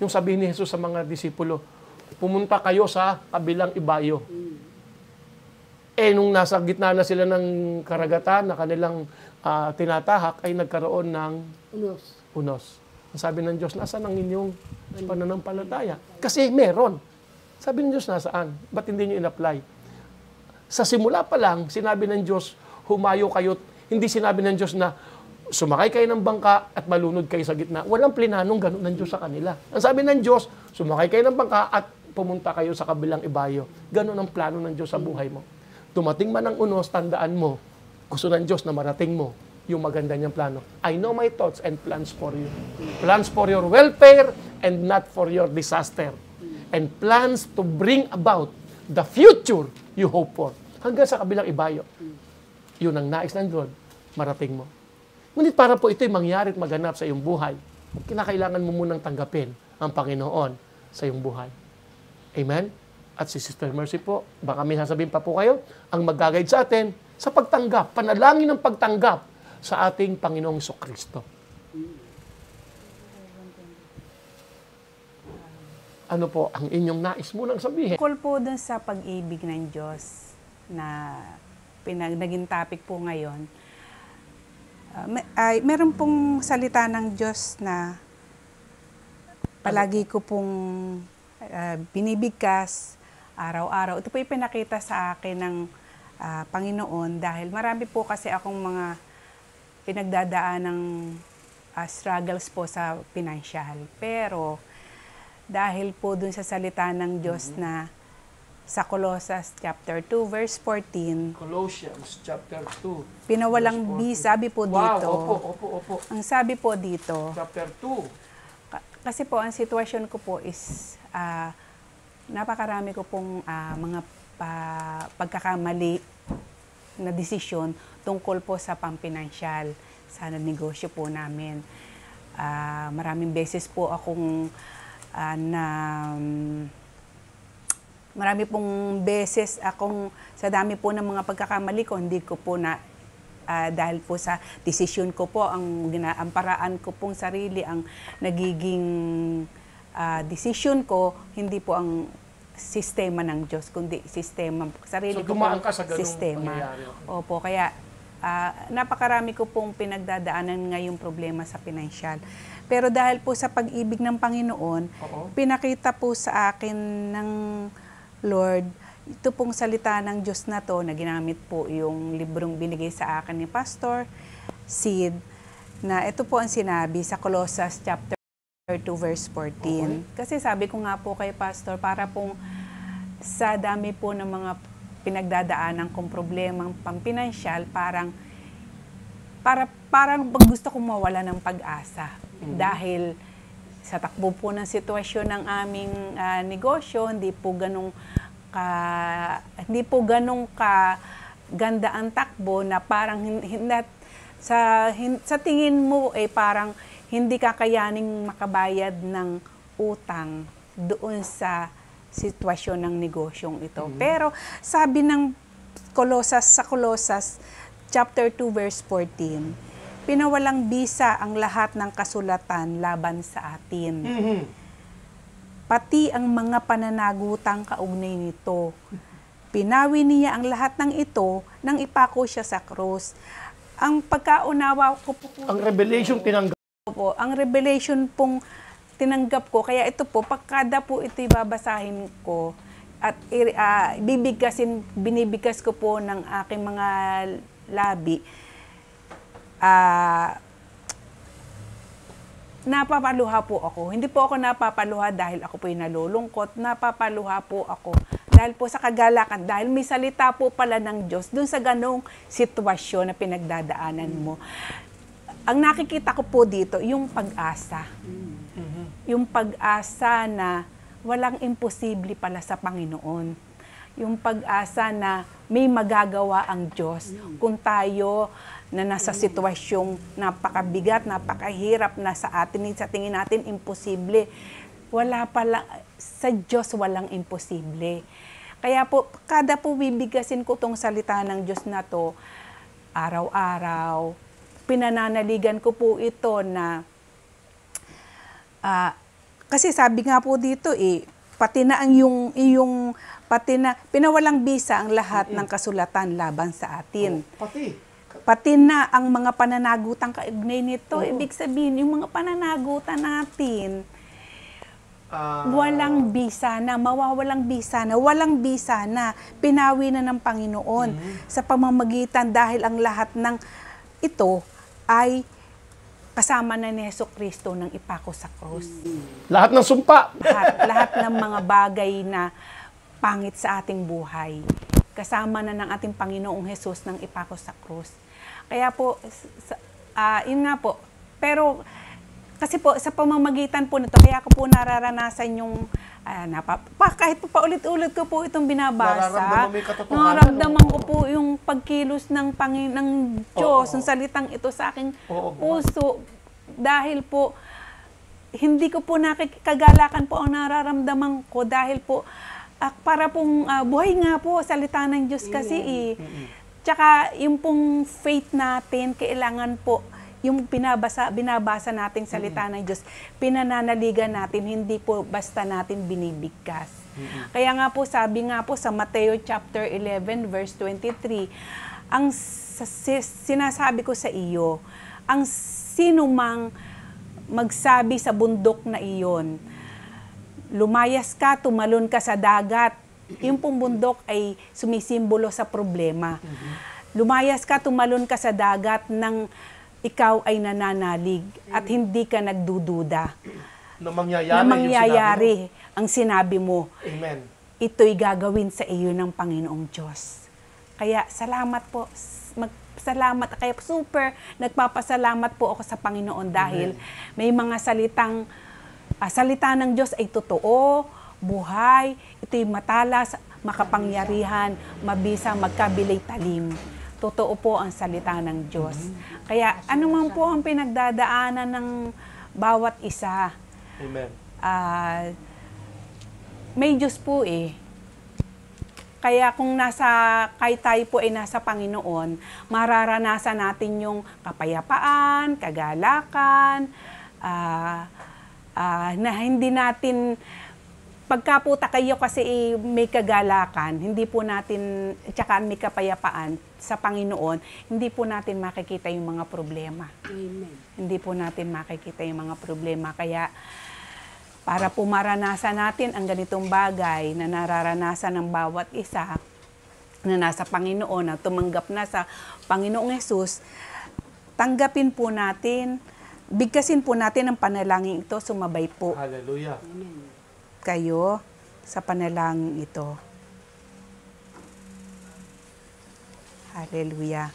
yung sabihin ni Jesus sa mga disipulo, pumunta kayo sa kabilang ibayo. Nung nasa gitna na sila ng karagatan na kanilang tinatahak, ay nagkaroon ng unos. Sabi ng Diyos, nasaan ang inyong pananampalataya? Kasi meron. Sabi ng Diyos, nasaan? Ba't hindi nyo in-apply? Sa simula pa lang, sinabi ng Diyos, humayo kayo. Hindi sinabi ng Diyos na sumakay kayo ng bangka at malunod kayo sa gitna. Walang plinanong ganun ng Diyos sa kanila. Ang sabi ng Diyos, sumakay kayo ng bangka at pumunta kayo sa kabilang ibayo. Ganun ang plano ng Diyos sa buhay mo. Dumating man ang unos, tandaan mo, gusto ng Diyos na marating mo yung maganda niyang plano. I know my thoughts and plans for you. Plans for your welfare and not for your disaster. And plans to bring about the future you hope for. Hanggang sa kabilang ibayo. Yun ang nais ng Lord, marating mo. Ngunit para po ito'y mangyari at maganap sa iyong buhay, kinakailangan mo munang tanggapin ang Panginoon sa iyong buhay. Amen? At si Sister Mercy po, baka may sasabihin pa po kayo, ang mag-guide sa atin sa pagtanggap, panalangin ng pagtanggap sa ating Panginoong Jesucristo. Ano po ang inyong nais mo nang sabihin? Tungkol po dun sa pag-ibig ng Diyos na naging topic po ngayon, meron pong salita ng Diyos na palagi ko pong binibigkas araw-araw. Ito po ipinakita sa akin ng Panginoon dahil marami po kasi akong mga pinagdadaan ng struggles po sa pinansyal. Pero dahil po dun sa salita ng Diyos na sa Colossus chapter 2 verse 14, Colossians chapter 2. pinawalang sabi po dito. Wow, opo. Ang sabi po dito, Chapter 2. kasi po ang sitwasyon ko po is napakarami ko pong mga pagkakamali na desisyon tungkol po sa pampinansyal sa negosyo po namin. Maraming beses po akong marami pong beses akong sa dami po ng mga pagkakamali ko, hindi ko po na dahil po sa desisyon ko po, ang paraan ko pong sarili, ang nagiging desisyon ko, hindi po ang sistema ng Diyos, kundi sistema, sarili ko dumaan pong ka sa ganung sistema. pangyayari. Opo, kaya napakarami ko pong pinagdadaanan ngayong problema sa pinansyal. Pero dahil po sa pag-ibig ng Panginoon, pinakita po sa akin ng Lord, ito pong salita ng Diyos na to, na ginamit po yung librong binigay sa akin ni Pastor Sid, na ito po ang sinabi sa Colossus chapter 2 verse 14. Kasi sabi ko nga po kay Pastor, para pong sa dami po ng mga pinagdadaanan kong problemang pampinansyal, parang gusto kong mawala ng pag-asa. Dahil sa takbo po ng sitwasyon ng aming negosyo, hindi po ganong ganda ang takbo, na parang sa tingin mo parang hindi kakayaning makabayad ng utang doon sa sitwasyon ng negosyong ito. Pero sabi ng sa Colossus chapter 2 verse 14, pinawalang bisa ang lahat ng kasulatan laban sa atin. Pati ang mga pananagutang kaugnay nito. Pinawi niya ang lahat ng ito nang ipako siya sa krus. Ang pagkaunawa ko po, Ang revelation tinanggap. ang revelation pong tinanggap ko, kaya ito po, pagkada po ito babasahin ko at binibigkas ko po ng aking mga labi, napapaluha po ako. Hindi po ako napapaluha dahil ako po'y nalulungkot. Napapaluha po ako dahil po sa kagalakan, dahil may salita po pala ng Diyos dun sa ganong sitwasyon na pinagdadaanan mo. Ang nakikita ko po dito, yung pag-asa. Yung pag-asa na walang imposible pala sa Panginoon. Yung pag-asa na may magagawa ang Diyos kung tayo na nasa sitwasyong napakabigat, napakahirap na sa atin, sa tingin natin imposible. Wala pala, sa Diyos walang imposible. Kaya po, kada po bibigasin ko tong salita ng Diyos na to, araw-araw, pinananaligan ko po ito na, kasi sabi nga po dito pati na ang pati na pinawalang bisa ang lahat ng kasulatan laban sa atin. Pati na ang mga pananagutang kaugnay nito. Ibig sabihin, yung mga pananagutan natin, walang bisa na, mawawalang bisa na, walang bisa na, pinawi na ng Panginoon sa pamamagitan, dahil ang lahat ng ito ay kasama na ni Jesucristo nang ipako sa krus. Lahat ng sumpa. Lahat ng mga bagay na pangit sa ating buhay, kasama na ng ating Panginoong Jesus nang ipako sa krus. Kaya po, yun nga po. Pero, kasi po, sa pamamagitan po nito, kaya ko po nararanasan yung, kahit po paulit-ulit ko po itong binabasa, nararamdaman ko po yung pagkilos ng Diyos, ng salitang ito sa aking puso. Dahil po, hindi ko po kagalakan po ang nararamdaman ko, dahil po, para pong buhay nga po, salita ng Diyos kasi Tsaka yung pong faith natin, kailangan po yung binabasa nating salita ng Diyos, pinananaligan natin, hindi po basta natin binibigkas. Kaya nga po, sabi nga po sa Mateo chapter 11 verse 23, ang sinasabi ko sa iyo, ang sino mang magsabi sa bundok na iyon, lumayas ka, tumalon ka sa dagat. Yung pong bundok ay sumisimbolo sa problema. Lumayas ka, tumalon ka sa dagat nang ikaw ay nananalig at hindi ka nagdududa. Na mangyayari, Na mangyayari ang sinabi mo. Amen. Ito'y gagawin sa iyo ng Panginoong Diyos. Kaya salamat po. Salamat. Kaya super nagpapasalamat po ako sa Panginoon dahil may mga salita ng Diyos ay totoo, buhay, ito'y matalas, makapangyarihan, mabisa, magkabilay talim. Totoo po ang salita ng Diyos. Kaya ano man po ang pinagdadaanan ng bawat isa, Amen. may Diyos po eh. Kaya kung kahit tayo po ay nasa Panginoon, mararanasan natin yung kapayapaan, kagalakan, na hindi natin, pagka po kayo kasi may kagalakan, hindi po natin, tsaka may kapayapaan sa Panginoon, hindi po natin makikita yung mga problema. Amen. Hindi po natin makikita yung mga problema. Kaya, para po maranasan natin ang ganitong bagay na nararanasan ng bawat isa na nasa Panginoon, na tumanggap na sa Panginoong Hesus, tanggapin po natin, bigkasin po natin ang panalangin ito, sumabay po Hallelujah. kayo sa panalangin ito. Hallelujah.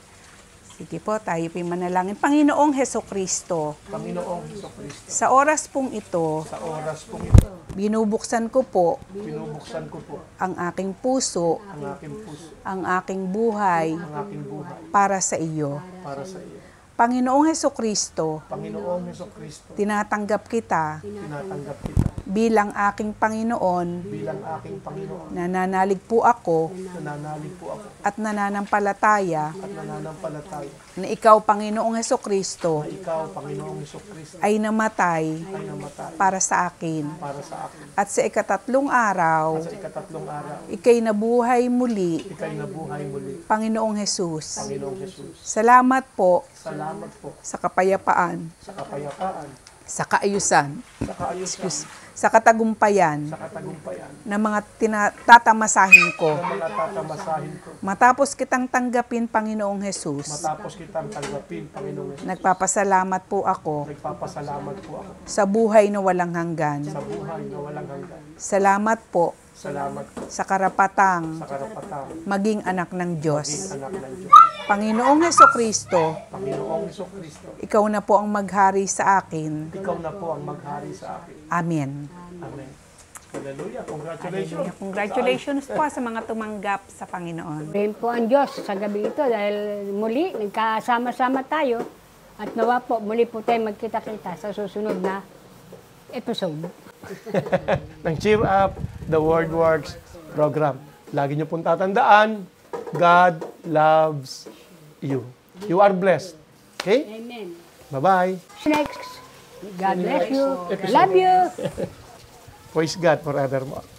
Sige po, tayo po manalangin. Panginoong Hesukristo, Panginoong Jesucristo, sa oras pong ito, sa oras pong ito, binubuksan ko po binubuksan ko po ang aking puso, ang aking puso, ang aking buhay ang aking buhay para sa iyo. para sa iyo. Panginoong Hesukristo, Panginoong Jesucristo, tinatanggap kita tinatanggap kita bilang aking Panginoon. bilang aking Panginoon. Nananalig po ako Nananalig po ako at nananampalataya at nananampalataya na ikaw, Panginoong Hesukristo, na ikaw, Panginoong Jesucristo, ay namatay ay namatay para sa akin. para sa akin. At sa ikatatlong araw, Sa ikatatlong araw, ikay nabuhay muli, ikay nabuhay muli, Panginoong Jesus. Panginoong Jesus. Salamat po Salamat po sa kapayapaan, sa kapayapaan, sa kaayusan, sa kaayusan, sa katagumpayan sa katagumpayan, ng mga tatamasahin ko. ng mga tatamasahin ko. Matapos kitang tanggapin, Panginoong Jesus, Matapos kitang tanggapin, Panginoong Jesus, nagpapasalamat po ako nagpapasalamat po ako sa buhay na walang hanggan. sa buhay na walang hanggan. Salamat po Salamat po sa karapatang sa karapatan maging anak ng Diyos. anak ng Diyos. Panginoong Hesukristo, Panginoong Jesucristo, ikaw na po ang maghari sa akin. ikaw na po ang maghari sa akin. Amen. Amen. Hallelujah. Congratulations. Congratulations po sa mga tumanggap sa Panginoon. Prayin po ang Diyos sa gabi ito dahil muli nagkasama-sama tayo at nawa po muli po tayo magkita-kita sa susunod na episode. Ng Cheer Up, The Word Works program. Lagi niyo pong tatandaan, God loves you. You are blessed. Okay? Amen. Bye-bye. Next. God bless you. Love you. Praise God forevermore.